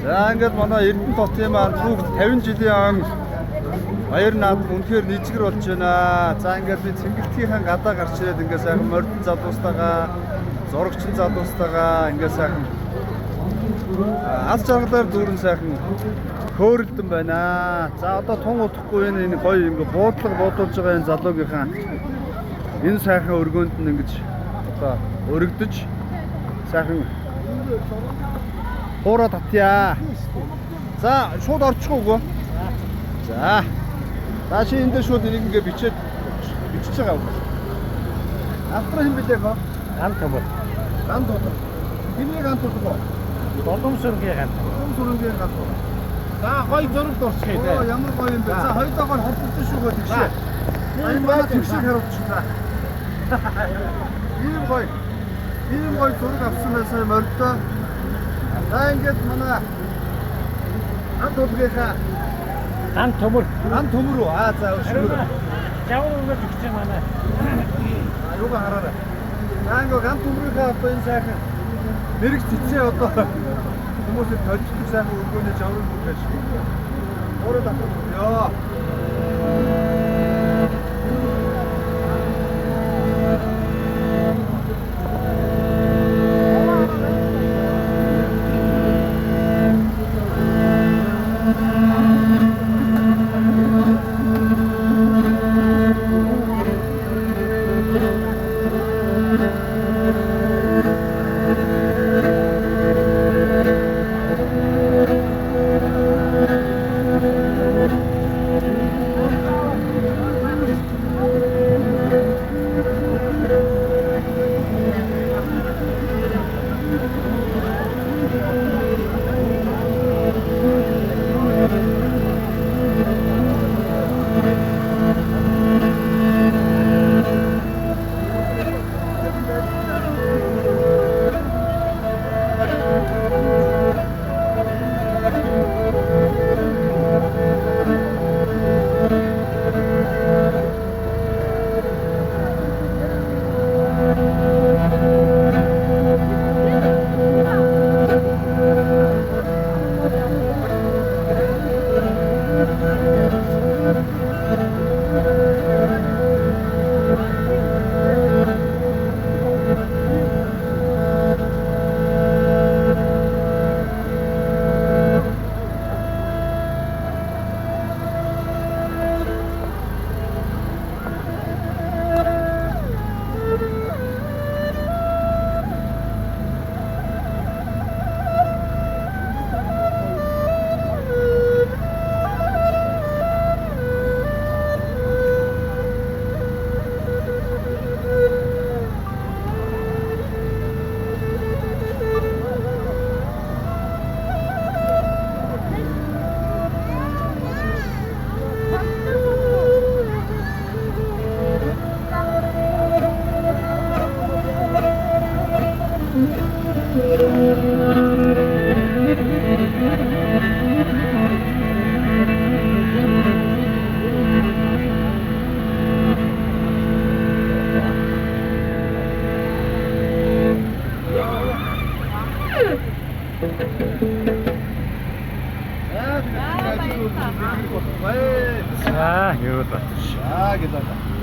За ингээд манай Эрдэнэ хотын маань бүгд 50 жилийн он баяр наадам үнэхээр нийцгэр болж байна. За ингээд би Цэнгэлтгийнхэн гадаа гарч ирээд ингээд сайхан мордон залуустайгаа, зурагчин залуустайгаа ингээд сайхан аз жаргалаар дүүрэн сайхан хөөрөлдөн байна. За одоо тун утахгүй энэ гоё ингээд буудлага бодуулж байгаа энэ залуугийнхаа энэ сайхан өргөөнд нь ингэж одоо өргөдөж сайхан хуураа татъя. За шууд орчихгүй. За. Тааш энэ дээр шууд энийг ингээ бичиж байгаа юм. Автра хэм билээ хоо? Ган төмөр. Ган төмөр. Хэний ган төмөр? Долом сүргийн ган. Долом сүргийн ган. За гоё зурагт орчих ээ. Ямар гоё юм бэ? За хоёулаагаар холбогдсон шүү гоо тэгшээ. Энэ манай тэгшээ харуулчихлаа. Ийм гоё зураг авсан байсан мордоо. За ингээд манай ган төмөрийнхаа ган төмөр үү? Аа за өшгөр. Жавар өгөөд өгч манай. Юугаа хараарай. За ингээд ган төмөрийнхаа одоо энэ сайхан нэрэг цэцээ одоо хүмүүсэд толждаг сайхан өргөөний жавар өгөөж. Өөрөө татах. Йоо. Ah, юу даа. Аа гэдэг.